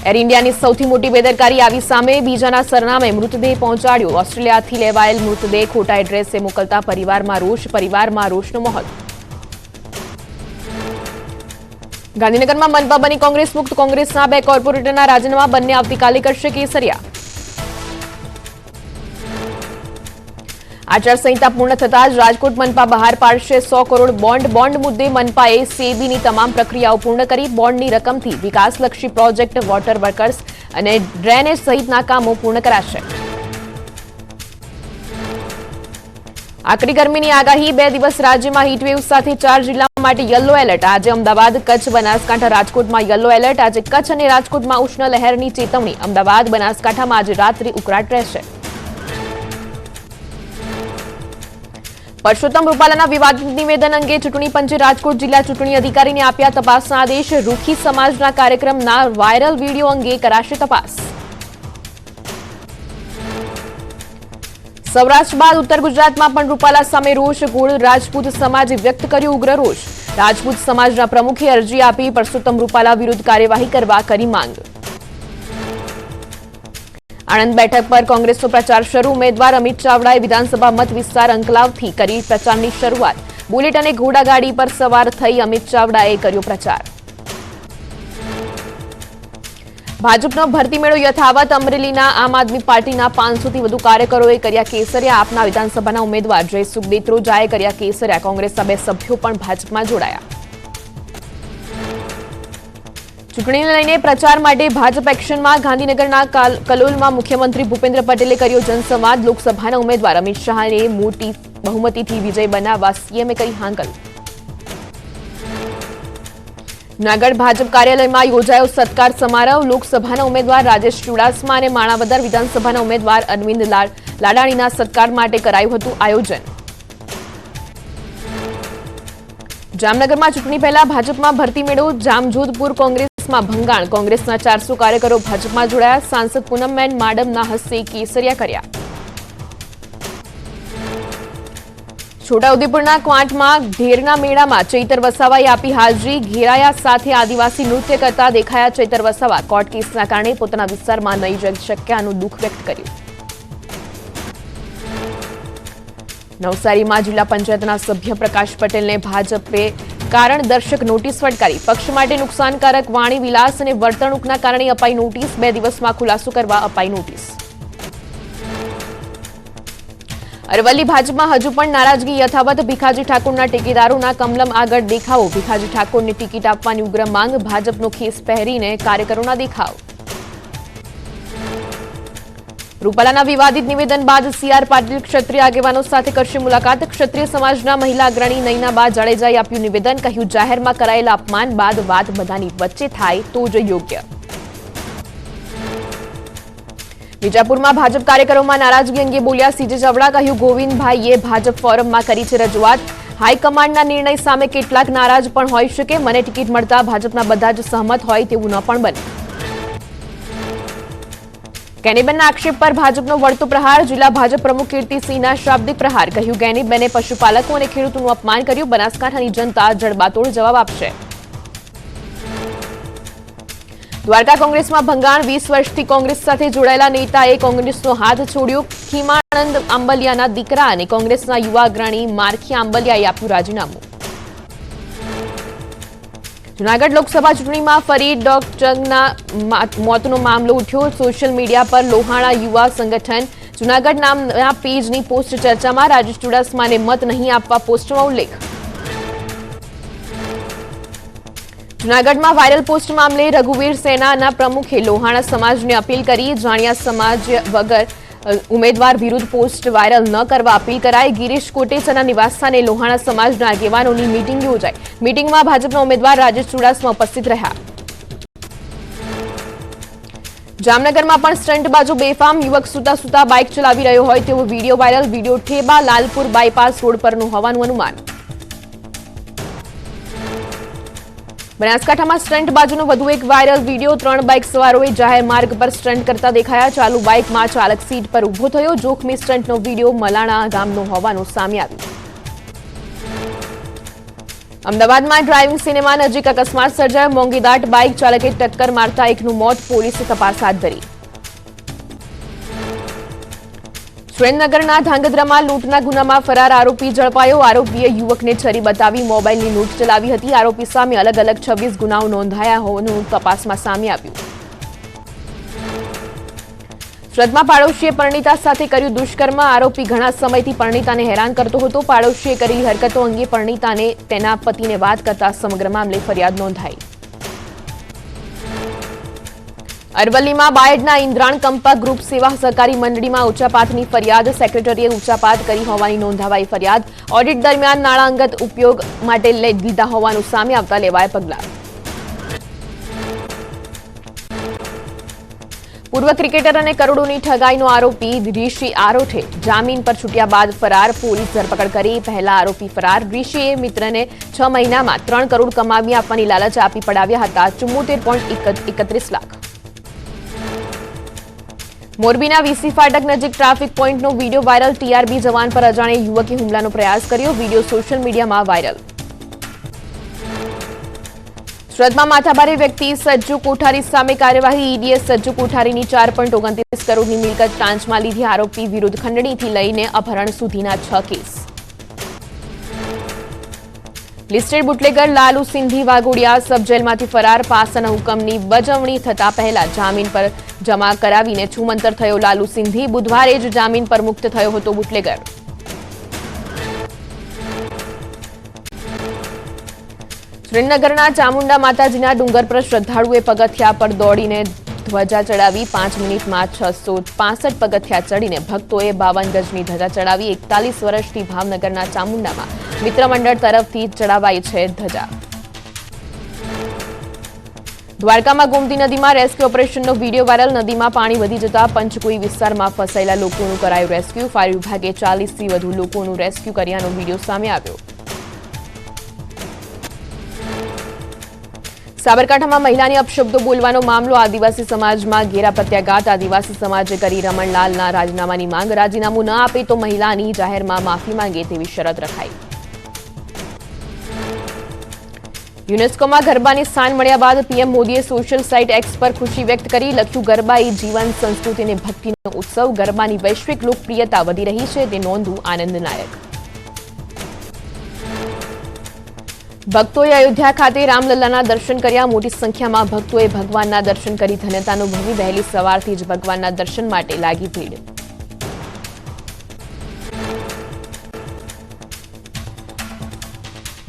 Air ઇન્ડિયાની સૌથી મોટી બેદરકારી આવી સામે બીજાના સરનામે મૃતદેહ પહોંચાડ્યો। ઓસ્ટ્રેલિયાથી લેવાયેલ મૃતદેહ ખોટા એડ્રેસે મોકલતા પરિવારમાં રોષનો માહોલ। ગાંધીનગરમાં મનપા બની કોંગ્રેસ મુક્ત, કોંગ્રેસના 2 કોર્પોરેટરના રાજીનામા, બંને આવતીકાલે કરશે કેસરિયા। આચારસંહિતા પૂર્ણ થતાં જ રાજકોટ મનપા બહાર પાડશે 100 કરોડ બોન્ડ મુદ્દે મનપાએ સેબીની તમામ પ્રક્રિયાઓ પૂર્ણ કરી। બોન્ડની રકમથી વિકાસલક્ષી પ્રોજેક્ટ, વોટર વર્કર્સ અને ડ્રેનેજ સહિતના કામો પૂર્ણ કરાશે। આકરી ગરમીની આગાહી, 2 દિવસ રાજ્યમાં હીટવેવ સાથે 4 જિલ્લા માટે યલો એલર્ટ। આજે અમદાવાદ, કચ્છ, બનાસકાંઠા, રાજકોટમાં યલો એલર્ટ। આજે કચ્છ અને રાજકોટમાં ઉષ્ણ લહેરની ચેતવણી। અમદાવાદ, બનાસકાંઠામાં આજે રાત્રે ઉકળાટ રહેશે। પરસોત્તમ રૂપાલાના વિવાદિત નિવેદન અંગે ચૂંટણી પંચે રાજકોટ જિલ્લા ચૂંટણી અધિકારીને આપ્યા તપાસના આદેશ। રૂખી સમાજના કાર્યક્રમના વાયરલ વિડીયો અંગે કરાશે તપાસ। સૌરાષ્ટ્ર બાદ ઉત્તર ગુજરાતમાં પણ રૂપાલા સામે રોષ। ગોળ રાજપૂત સમાજે વ્યક્ત કર્યો ઉગ્ર રોષ। રાજપૂત સમાજના પ્રમુખે અરજી આપી પરસોત્તમ રૂપાલા વિરુદ્ધ કાર્યવાહી કરવા કરી માંગ। આણંદ બેઠક પર કોંગ્રેસનો પ્રચાર શરૂ। ઉમેદવાર અમિત ચાવડાએ વિધાનસભા મત વિસ્તાર અંકલાવથી કરી પ્રચારની શરૂઆત। બુલેટ અને ઘોડાગાડી પર સવાર થઈ અમિત ચાવડાએ કર્યો પ્રચાર। ભાજપનો ભરતી મેળો યથાવત। અમરેલીના આમ આદમી પાર્ટીના 500થી વધુ કાર્યકરોએ કર્યા કેસરિયા। આપના વિધાનસભાના ઉમેદવાર જયસુખ દેત્રોજાએ કર્યા કેસરિયા। કોંગ્રેસના 2 સભ્યો પણ ભાજપમાં જોડાયા। ચૂંટણીને લઈને પ્રચાર માટે ભાજપ એક્શનમાં। ગાંધીનગરના કલોલમાં મુખ્યમંત્રી ભૂપેન્દ્ર પટેલે કર્યો જનસંવાદ। લોકસભાના ઉમેદવાર અમિત શાહને મોટી બહુમતીથી વિજય બનાવવા સીએમએ કરી હાંકલ। જૂનાગઢ ભાજપ કાર્યાલયમાં યોજાયો સત્કાર સમારોહ। લોકસભાના ઉમેદવાર રાજેશ ચુડાસમા અને માણાવદર વિધાનસભાના ઉમેદવાર અરવિંદ લાડાણીના સત્કાર માટે કરાયું હતું આયોજન। જામનગરમાં ચૂંટણી પહેલા ભાજપમાં ભરતી મેળો। જામજોધપુર કોંગ્રેસમાં ભંગાણ। કોંગ્રેસના 400 કાર્યકરો ભાજપમાં જોડાયા। સાંસદ પૂનમબેન માડમના હસ્તે કેસરિયા કર્યા। છોટાઉદેપુરના ક્વાંટમાં ઢેરના મેળામાં ચૈતર વસાવાએ આપી હાજરી। ઘેરાયા સાથે આદિવાસી નૃત્ય કરતા દેખાયા ચૈતર વસાવા। કોર્ટ કેસના કારણે પોતાના વિસ્તારમાં નહીં જઈ શક્યાનું દુઃખ વ્યક્ત કર્યું। નવસારીમાં જિલ્લા પંચાયતના સભ્ય પ્રકાશ પટેલને ભાજપે કારણ દર્શક નોટિસ ફટકારી। પક્ષ માટે નુકસાનકારક વાણી વિલાસ અને વર્તણૂકના કારણે અપાઈ નોટિસ। 2 દિવસમાં ખુલાસો કરવા અપાઈ નોટિસ। અરવલ્લી ભાજપમાં હજુ પણ નારાજગી યથાવત। ભીખાજી ઠાકોરના ટેકેદારોના કમલમ આગળ દેખાવો। ભીખાજી ઠાકોરને ટિકિટ આપવાની ઉગ્ર માંગ। ભાજપનો ખેસ પહેરીને કાર્યકરોના દેખાવ। રૂપાલાના વિવાદિત નિવેદન બાદ સીઆર પાટીલ ક્ષત્રિય આગેવાનો સાથે કરશે મુલાકાત। ક્ષત્રિય સમાજના મહિલા અગ્રણી નયનાબા જાડેજાએ આપ્યું નિવેદન। કહ્યું, જાહેરમાં કરાયેલા અપમાન બાદ વાત બધાની વચ્ચે થાય તો જ યોગ્ય। વિજાપુરમાં ભાજપ કાર્યકરોમાં નારાજગી અંગે બોલ્યા સીજે ચાવડા। કહ્યું, ગોવિંદભાઈએ ભાજપ ફોરમમાં કરી છે રજૂઆત। હાઈકમાન્ડના નિર્ણય સામે કેટલાક નારાજ પણ હોઈ શકે। મને ટિકિટ મળતા ભાજપના બધા જ સહમત હોય તેવું ન પણ બને। ગેનીબેનના આક્ષેપ પર ભાજપનો વળતો પ્રહાર। જિલ્લા ભાજપ પ્રમુખ કીર્તિસિંહના શાબ્દિક પ્રહાર। કહ્યું, ગેનીબેને પશુપાલકો અને ખેડૂતોનું અપમાન કર્યું। બનાસકાંઠાની જનતા જડબાતોડ જવાબ આપશે। દ્વારકા કોંગ્રેસમાં ભંગાણ। 20 વર્ષથી કોંગ્રેસ સાથે જોડાયેલા નેતાએ કોંગ્રેસનો હાથ છોડ્યો। ખીમાનંદ આંબલિયાના દીકરા અને કોંગ્રેસના યુવા અગ્રણી મારખી આંબલિયાએ આપ્યું રાજીનામું। જૂનાગઢ લોકસભા ચૂંટણીમાં ફરી ડોગના મોતનો મામલો ઉઠ્યો। સોશિયલ મીડિયા પર લોહાણા યુવા સંગઠન જૂનાગઢ નામના પેજની પોસ્ટ ચર્ચામાં। રાજેશ ચુડાસમાને મત નહીં આપવા પોસ્ટમાં ઉલ્લેખ। જૂનાગઢમાં વાયરલ પોસ્ટ મામલે રઘુવીર સેનાના પ્રમુખે લોહાણા સમાજને અપીલ કરી। જાણ્યા સમાજ વગર ઉમેદવાર વિરુદ્ધ પોસ્ટ વાયરલ ન કરવા અપીલ કરાઈ। ગિરીશ કોટેચાના નિવાસસ્થાને લોહાણા સમાજના આગેવાનોની મીટિંગ યોજાઈ। મીટિંગમાં ભાજપના ઉમેદવાર રાજેશ ચુડાસમા ઉપસ્થિત રહ્યા। જામનગરમાં પણ સ્ટંટબાજો બેફામ। યુવક સૂતા સૂતા બાઇક ચલાવી રહ્યો હોય તેવો video viral. Video Theba Lalpur bypass road પરનું હોવાનું અનુમાન। બનાસકાંઠામાં સ્ટંટબાજોનો વધુ એક વાયરલ વિડીયો। 3 બાઇક સવારોએ જાહેર માર્ગ પર સ્ટંટ કરતા દેખાયા। ચાલુ બાઇકમાં ચાલક સીટ પર ઊભો થયો। જોખમી સ્ટંટનો વિડીયો મલાણા ગામનો હોવાનું સામે આવ્યું। અમદાવાદમાં ડ્રાઇવિંગ સિનેમા નજીક અકસ્માત સર્જાયો. મોંઘીદાટ બાઇક ચાલકે ટક્કર મારતા એકનું મોત. પોલીસે તપાસ હાથ ધરી. સુરેન્દ્રનગરના ધાંગધ્રામાં લૂંટના ગુનામાં ફરાર આરોપી ઝડપાયો. આરોપીએ યુવકને છરી બતાવી મોબાઈલની લૂંટ ચલાવી હતી. આરોપી સામે અલગ અલગ 26 ગુનાઓ નોંધાયા હોવાનું તપાસમાં સામે આવ્યું. સુરતમાં પાડોશીએ પરિણીતા સાથે કર્યું દુષ્કર્મ. આરોપી ઘણા સમયથી પરિણીતાને હેરાન કરતો હતો. પાડોશીએ કરેલી હરકતો અંગે પરિણીતાને તેના પતિને વાત કરતા સમગ્ર મામલે ફરિયાદ નોંધાઈ. અરવલ્લીમાં બાયડના ઇન્દ્રાણ કંપા ગ્રુપ સેવા સહકારી મંડળીમાં ઉચાપાતની ફરિયાદ. સેક્રેટરીએ ઉચાપાત કરી હોવાની નોંધાવાઈ ફરિયાદ. ઓડિટ દરમિયાન નાણાં અંગત ઉપયોગ માટે લીધા હોવાનું સામે આવતા લેવાયા પગલાં. પૂર્વ ક્રિકેટર અને કરોડોની ઠગાઈનો આરોપી ઋષિ આરોઠે જામીન પર છૂટ્યા બાદ ફરાર. પોલીસ ધરપકડ કરી. પહેલા આરોપી ફરાર. ઋષિએ મિત્રને 6 મહિનામાં 3 કરોડ કમાવી આપવાની લાલચ આપી પડાવ્યા હતા 74.31 લાખ. મોરબીના વીસી ફાટક નજીક ટ્રાફિક પોઈન્ટનો વીડિયો વાયરલ. ટીઆરબી જવાન પર અજાણે યુવકે હુમલાનો પ્રયાસ કર્યો. વીડિયો સોશિયલ મીડિયામાં વાયરલ. સુરતમાં માથાભારે વ્યક્તિ સજ્જુ કોઠારી સામે કાર્યવાહી. ઈડીએ સજ્જુ કોઠારીની 4.29 કરોડની મિલકત ટાંચમાં લીધી. આરોપી વિરુદ્ધ ખંડણીથી લઈને અપહરણ સુધીના 6 કેસ. Listed bootlegger Lalu Sindhi Waghodia sub જેલમાંથી ફરાર. પાસાના હુકમની બજવણી થતા પહેલા જામીન પર જમા કરાવીને છૂમંતર થયો લાલુ સિંધી. બુધવારે જ જામીન પર મુક્ત થયો હતો બુટલેગર. સુરેન્દ્રનગરના ચામુંડા માતાજીના ડુંગર પર શ્રદ્ધાળુએ પગથિયા પર દોડીને ધ્વજા ચડાવી. 5 મિનિટમાં 665 પગથિયા ચડીને ભક્તોએ 52 ગજની ધજા ચડાવી. 41 વર્ષથી ભાવનગરના ચામુંડામાં મિત્ર મંડળ તરફથી ચડાવાઈ છે ધજા. દ્વારકામાં ગોમતી નદીમાં રેસ્ક્યુ ઓપરેશનનો વીડિયો વાયરલ. નદીમાં પાણી વધી જતા પંચકોઈ વિસ્તારમાં ફસાયેલા લોકોનું કરાયું રેસ્ક્યુ. ફાયર વિભાગે 40થી વધુ લોકોનું રેસ્ક્યુ કર્યાનો વીડિયો સામે આવ્યો. સાબરકાંઠામાં મહિલાની અપશબ્દો બોલવાનો મામલો. આદિવાસી સમાજમાં ઘેરા પ્રત્યાઘાત. આદિવાસી સમાજે કરી રમણલાલના રાજીનામાની માંગ. રાજીનામું ન આપે તો મહિલાની જાહેરમાં માફી માંગે તેવી શરત રખાઈ. યુનેસ્કોમાં ગરબાની સ્થાન મળ્યા બાદ પીએમ મોદીએ સોશિયલ સાઇટ એક્સ પર ખુશી વ્યક્ત કરી. લખ્યું, ગરબા એ જીવન, સંસ્કૃતિ અને ભક્તિનો ઉત્સવ. ગરબાની વૈશ્વિક લોકપ્રિયતા વધી રહી છે તે નોંધવું આનંદદાયક. ભક્તોએ અયોધ્યા ખાતે રામલલ્લાના દર્શન કર્યા. મોટી સંખ્યામાં ભક્તોએ ભગવાનના દર્શન કરી ધન્યતા અનુભવી. વહેલી સવારથી જ ભગવાનના દર્શન માટે લાગી ભીડ.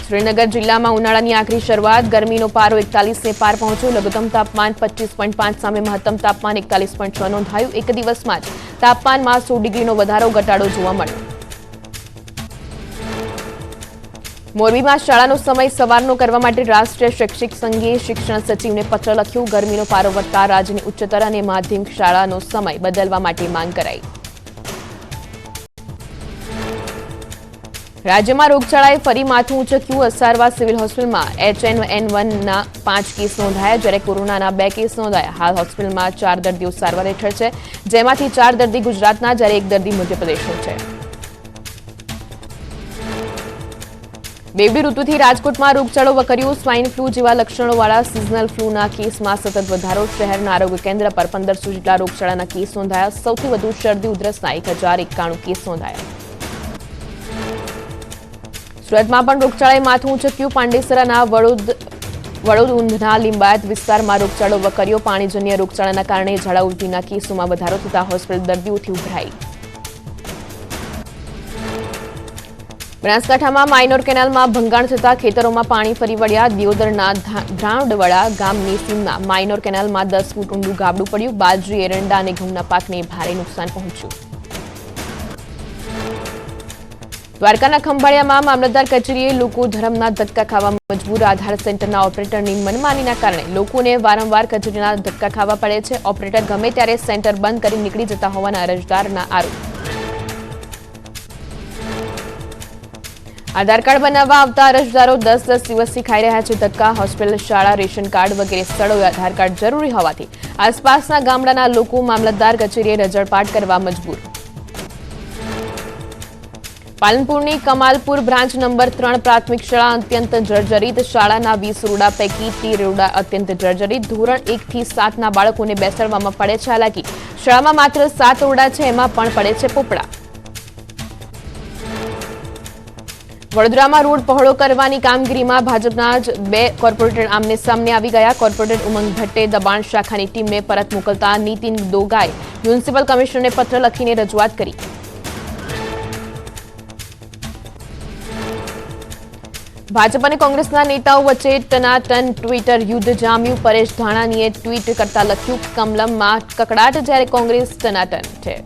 સુરેન્દ્રનગર જિલ્લામાં ઉનાળાની આખરી શરૂઆત. ગરમીનો પારો 41ને પાર પહોંચ્યો. લઘુત્તમ તાપમાન 25.5 સામે મહત્તમ તાપમાન 41.6 નોંધાયું. એક દિવસમાં જ તાપમાનમાં 100 ડિગ્રીનો વધારો ઘટાડો જોવા મળ્યો. મોરબીમાં શાળાનો સમય સવારનો કરવા માટે રાષ્ટ્રીય શૈક્ષિક સંઘે શિક્ષણ સચિવને પત્ર લખ્યો. ગરમીનો પારો વધતા રાજ્યની ઉચ્ચતર અને માધ્યમિક શાળાનો સમય બદલવા માટે માંગ કરાઈ. રાજ્યમાં રોગચાળાએ ફરી માથું ઉંચક્યું. અસારવા સિવિલ હોસ્પિટલમાં HN1ના 5 કેસ નોંધાયા, જ્યારે કોરોનાના 2 કેસ નોંધાયા. હાલ હોસ્પિટલમાં 4 દર્દીઓ સારવાર હેઠળ છે, જેમાંથી 4 દર્દી ગુજરાતના, જ્યારે 1 દર્દી મધ્યપ્રદેશનો છે. બેવડી ઋતુથી રાજકોટમાં રોગચાળો વકર્યો. સ્વાઇન ફ્લૂ જેવા લક્ષણોવાળા સિઝનલ ફ્લૂના કેસમાં સતત વધારો. શહેરના આરોગ્ય કેન્દ્ર પર 1500 જેટલા રોગચાળાના કેસ નોંધાયા. સૌથી વધુ શરદી ઉધરસના 1091 કેસ નોંધાયા. સુરતમાં પણ રોગચાળાએ માથું ઉંચક્યું. પાંડેસરાના વડોદ ઊંધના લિંબાયત વિસ્તારમાં રોગચાળો વકર્યો. પાણીજન્ય રોગચાળાના કારણે ઝાડા ઉલટીના કેસોમાં વધારો થતા હોસ્પિટલ દર્દીઓથી ઉભરાઈ. બનાસકાંઠામાં માઇનોર કેનાલમાં ભંગાણ થતા ખેતરોમાં પાણી ફરી વળ્યા. દિયોદરના ધ્રાવડવાડા ગામની સીમમાં માઇનોર કેનાલમાં 10 ફૂટ ઊંડું ગાબડું પડ્યું. બાજરી, એરંડા અને ઘઉંના પાકને ભારે નુકસાન પહોંચ્યું. દ્વારકાના ખંભાળિયામાં મામલતદાર કચેરીએ લોકો ધરમના ધક્કા ખાવા મજબૂર. આધાર સેન્ટરના ઓપરેટરની મનમાનીના કારણે લોકોને વારંવાર કચેરીના ધક્કા ખાવા પડે છે. ઓપરેટર ગમે ત્યારે સેન્ટર બંધ કરી નીકળી જતા હોવાના અરજદારના આરોપ. આધાર કાર્ડ બનાવવા આવતા અરજદારો 10 દિવસથી ખાઈ રહ્યા છે ધક્કા. હોસ્પિટલ, શાળા, રેશન કાર્ડ વગેરે સ્થળોએ આધાર કાર્ડ જરૂરી હોવાથી આસપાસના ગામડાના લોકો મામલતદાર કચેરીએ રજળપાટ કરવા મજબૂર. પાલનપુરની કમાલપુર બ્રાન્ચ નંબર 3 પ્રાથમિક શાળા અત્યંત જર્જરિત. શાળાના 20 રૂડા પૈકી 13 રૂડા અત્યંત જર્જરિત. ધોરણ 1 થી 7 ના બાળકોને બેસાડવામાં પડે છે હાલાકી. શાળામાં માત્ર 7 રૂડા છે, એમાં પણ પડે છે પોપડા. વડોદરામાં રોડ પહોળો કરવાની કામગીરીમાં ભાજપના જ 2 કોર્પોરેટર આમને સામને આવી ગયા. કોર્પોરેટર ઉમંગ ભટ્ટે દબાણ શાખાની ટીમને પરત મોકલતા નીતિન દોગાએ મ્યુનિસિપલ કમિશનરને પત્ર લખીને રજૂઆત કરી. ભાજપ અને કોંગ્રેસના નેતાઓ વચ્ચે ટનાટન ટ્વિટર યુદ્ધ જામ્યું. પરેશ ધાનાણીએ ટ્વીટ કરતા લખ્યું, કમલમમાં કકડાટ જ્યારે કોંગ્રેસ ટનાટન છે.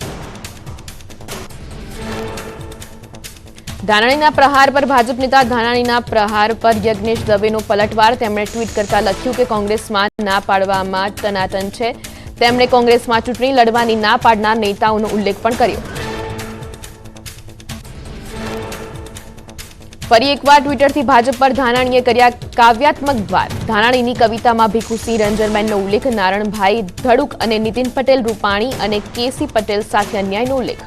ધાનાણીના પ્રહાર પર ભાજપ નેતા ધાનાણીના પ્રહાર પર યજ્ઞેશ દવેનો પલટવાર. તેમણે ટ્વીટ કરતા લખ્યું કે કોંગ્રેસમાં ના પાડવામાં ટનાટન છે. તેમણે કોંગ્રેસમાં ચૂંટણી લડવાની ના પાડનાર નેતાઓનો ઉલ્લેખ પણ કર્યો. ફરી એકવાર ટ્વિટરથી ભાજપ પર ધાનાણીએ કર્યા કાવ્યાત્મક વાર. ધાનાણીની કવિતામાં ભીખુસિંહ રંજનબેનનો ઉલ્લેખ, નારણભાઈ ધડુક અને નીતિન પટેલ રૂપાણી અને કેસી પટેલ સાથે અન્યાયનો ઉલ્લેખ.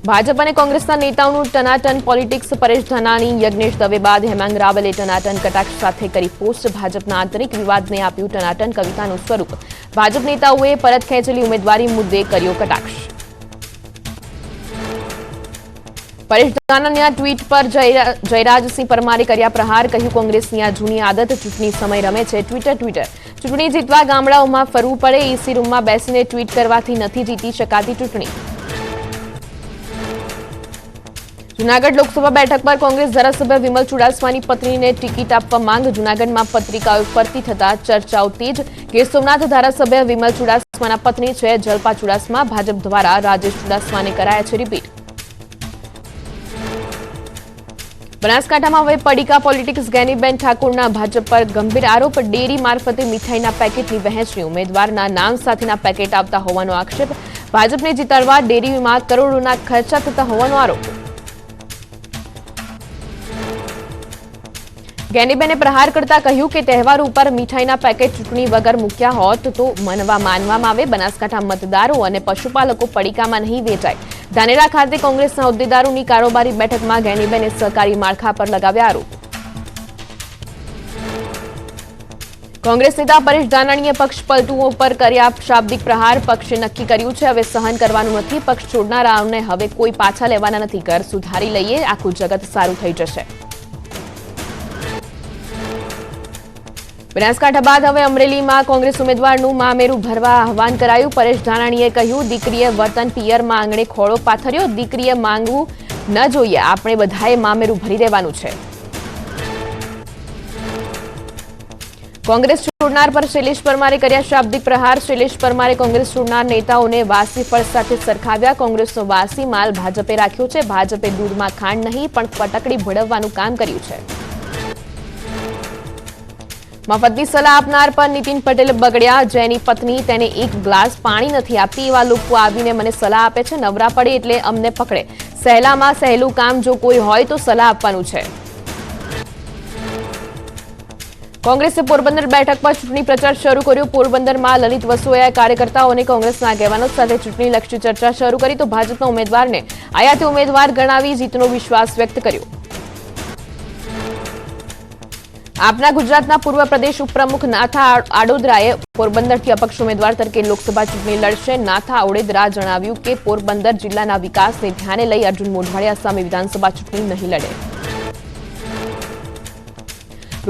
ભાજપ અને કોંગ્રેસના નેતાઓનું ટનાટન પોલિટિક્સ. પરેશ ધાનાણી યજ્ઞેશ દવે બાદ હેમાંગ રાવલે ટનાટન કટાક્ષ સાથે કરી પોસ્ટ. ભાજપના આંતરિક વિવાદને આપ્યું ટનાટન કવિતાનું સ્વરૂપ. ભાજપ નેતાઓએ પરત ખેંચેલી ઉમેદવારી મુદ્દે કર્યો કટાક્ષ. પરેશ ધાનાણીના ટ્વીટ પર જયરાજસિંહ પરમારે કર્યા પ્રહાર. કહ્યું, કોંગ્રેસની આ જૂની આદત ચૂંટણી સમય રમે છે. ટ્વિટર ચૂંટણી જીતવા ગામડાઓમાં ફરવું પડે. એસી રૂમમાં બેસીને ટ્વીટ કરવાથી નથી જીતી શકાતી ચૂંટણી. જૂનાગઢ લોકસભા બેઠક પર કોંગ્રેસ ધારાસભ્ય વિમલ ચુડાસમાની પત્નીને ટિકિટ આપવા માંગ. જૂનાગઢમાં પત્રિકાઓ ફરતી થતા ચર્ચાઓ તેજ. ગીર સોમનાથ ધારાસભ્ય વિમલ ચુડાસમાના પત્ની છે જલ્પા ચુડાસમા. ભાજપ દ્વારા રાજેશ ચુડાસમાને કરાયા છે રિપીટ. બનાસકાંઠામાં હવે પડીકા પોલિટિક્સ. ગેનીબેન ઠાકોરના ભાજપ પર ગંભીર આરોપ. ડેરી મારફતે મીઠાઈના પેકેટની વહેંચણી. ઉમેદવારના નામ સાથેના પેકેટ આવતા હોવાનો આક્ષેપ. ભાજપને જીતાડવા ડેરીમાં કરોડોના ખર્ચા થતા હોવાનો આરોપ. ગેનીબેને પ્રહાર કરતા કહ્યું કે તહેવાર ઉપર મીઠાઈના પેકેટ ચૂંટણી વગર મૂક્યા હોત તો માનવામાં આવે. બનાસકાંઠા મતદારો અને પશુપાલકો પડીકામાં નહીં વેચાય. ધાનેરા ખાતે કોંગ્રેસના હોદ્દેદારોની કારોબારી બેઠકમાં ગેનીબેને સહકારી માળખા પર લગાવ્યા આરોપ. કોંગ્રેસ નેતા પરેશ ધાનાણીએ પક્ષ પલટુઓ પર કર્યા શાબ્દિક પ્રહાર. પક્ષે નક્કી કર્યું છે હવે સહન કરવાનું નથી. પક્ષ છોડનારાઓને હવે કોઈ પાછા લેવાના નથી. ઘર સુધારી લઈએ, આખું જગત સારું થઈ જશે. બનાસકાંઠા બાદ હવે અમરેલીમાં કોંગ્રેસ ઉમેદવારનું મામેરું ભરવા આહવાન કરાયું. પરેશ ધાનાણીએ કહ્યું, દીકરીએ વતન પિયરમાં આંગણે ખોળો પાથર્યો. દીકરીએ માંગવું ન જોઈએ, આપણે બધાએ મામેરું ભરી દેવાનું છે. કોંગ્રેસ છોડનાર પર શૈલેષ પરમારે કર્યા શાબ્દિક પ્રહાર. શૈલેષ પરમારે કોંગ્રેસ છોડનાર નેતાઓને વાસી ફળ સાથે સરખાવ્યા. કોંગ્રેસનો વાસી માલ ભાજપે રાખ્યો છે. ભાજપે દૂધમાં ખાંડ નહીં પણ ફટકડી ભળવવાનું કામ કર્યું છે. મફતની સલાહ આપનાર પર નીતિન પટેલ બગડ્યા. જેની પત્ની તેને એક ગ્લાસ પાણી નથી આપતી. એવા લોકો આવીને મને સલાહ આપે છે. નવરા પડે એટલે અમને પકડે. સહેલામાં સહેલું કામ જો કોઈ હોય તો સલાહ આપવાનું છે. કોંગ્રેસે પોરબંદર બેઠક પર ચૂંટણી પ્રચાર શરૂ કર્યો. પોરબંદરમાં લલિત વસોયાએ કાર્યકર્તાઓ અને કોંગ્રેસના આગેવાનો સાથે ચૂંટણીલક્ષી ચર્ચા શરૂ કરી તો ભાજપના ઉમેદવારને આયાતી ઉમેદવાર ગણાવી જીતનો વિશ્વાસ વ્યક્ત કર્યો. આપના ગુજરાતના પૂર્વ પ્રદેશ ઉપપ્રમુખ નાથા આડોદરાએ પોરબંદરથી અપક્ષ ઉમેદવાર તરીકે લોકસભા ચૂંટણી લડશે. નાથા આડોદરા જણાવ્યું કે પોરબંદર જિલ્લાના વિકાસને ધ્યાને લઈ અર્જુન મોઢવાડિયા સામે વિધાનસભા ચૂંટણી નહીં લડે.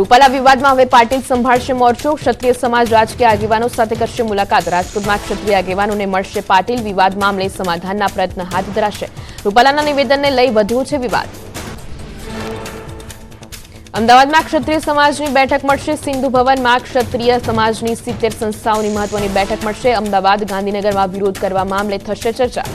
રૂપાલા વિવાદમાં હવે પાટીલ સંભાળશે મોરચો. ક્ષત્રિય સમાજ રાજકીય આગેવાનો સાથે કરશે મુલાકાત. રાજકોટમાં ક્ષત્રિય આગેવાનોને મળશે પાટીલ. વિવાદ મામલે સમાધાનના પ્રયત્ન હાથ ધરાશે. રૂપાલાના નિવેદનને લઈ વધ્યો છે વિવાદ. અમદાવાદમાં ક્ષત્રિય સમાજની બેઠક મળશે. સિંધુ ભવનમાં ક્ષત્રિય સમાજની 70 સંસ્થાઓની મહત્વની બેઠક મળશે. અમદાવાદ ગાંધીનગરમાં વિરોધ કરવા મામલે થશે ચર્ચા.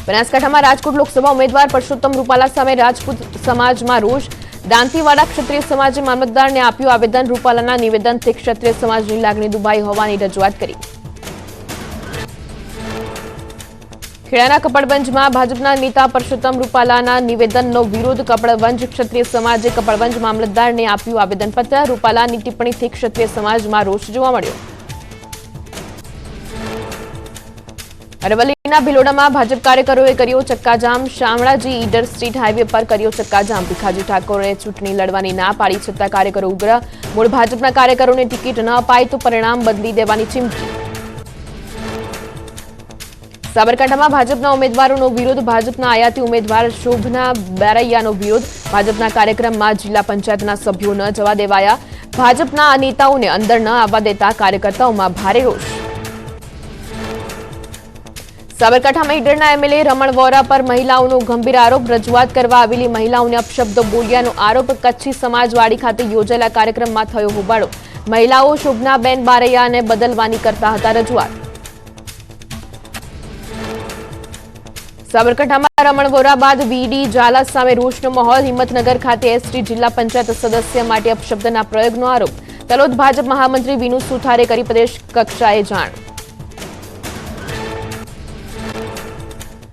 બનાસકાંઠામાં રાજકોટ લોકસભા ઉમેદવાર પરસોત્તમ રૂપાલા સામે રાજપૂત સમાજમાં રોષ. દાંતીવાડા ક્ષત્રિય સમાજે મામલતદારને આપ્યું આવેદન. રૂપાલાના નિવેદનથી ક્ષત્રિય સમાજની લાગણી દુભાઈ હોવાની રજૂઆત કરી. ખેડાના કપડવંજમાં ભાજપના નેતા પરસોત્તમ રૂપાલાના નિવેદનનો વિરોધ. કપડવંજ ક્ષત્રિય સમાજે કપડવંજ મામલતદારને આપ્યું આવેદનપત્ર. રૂપાલાની ટિપ્પણીથી ક્ષત્રિય સમાજમાં રોષ જોવા મળ્યો. અરવલ્લીના ભિલોડામાં ભાજપ કાર્યકરોએ કર્યો ચક્કાજામ. શામળાજી ઈડર સ્ટ્રીટ હાઈવે પર કર્યો ચક્કાજામ. ભીખાજી ઠાકોરે ચૂંટણી લડવાની ના પાડી છતાં કાર્યકરો ઉગ્ર. મૂળ ભાજપના કાર્યકરોને ટિકિટ ન અપાય તો પરિણામ બદલી દેવાની ચીમકી. સાબરકાંઠામાં ભાજપના ઉમેદવારોનો વિરોધ. ભાજપના આયાતી ઉમેદવાર શોભના બારૈયાનો વિરોધ. ભાજપના કાર્યક્રમમાં જિલ્લા પંચાયતના સભ્યો ન જવા દેવાયા. ભાજપના નેતાઓને અંદર ન આવવા દેતા કાર્યકર્તાઓમાં ભારે રોષ. સાબરકાંઠામાં ઈડરના એમએલએ રમણ વોરા પર મહિલાઓનો ગંભીર આરોપ. રજૂઆત કરવા આવેલી મહિલાઓને અપશબ્દો બોલ્યાનો આરોપ. કચ્છી સમાજવાડી ખાતે યોજાયેલા કાર્યક્રમમાં થયો હોબાળો. મહિલાઓ શોભનાબેન બારૈયાને બદલવાની કરતા હતા રજૂઆત. સાબરકાંઠામાં રમણ વોરા બાદ વીડી ઝાલા સામે રોષનો માહોલ. હિંમતનગર ખાતે એસટી જિલ્લા પંચાયત સદસ્ય માટે અપશબ્દના પ્રયોગનો આરોપ. તલોદ ભાજપ મહામંત્રી વિનુ સુથારે કરી પ્રદેશ કક્ષાએ જાણ.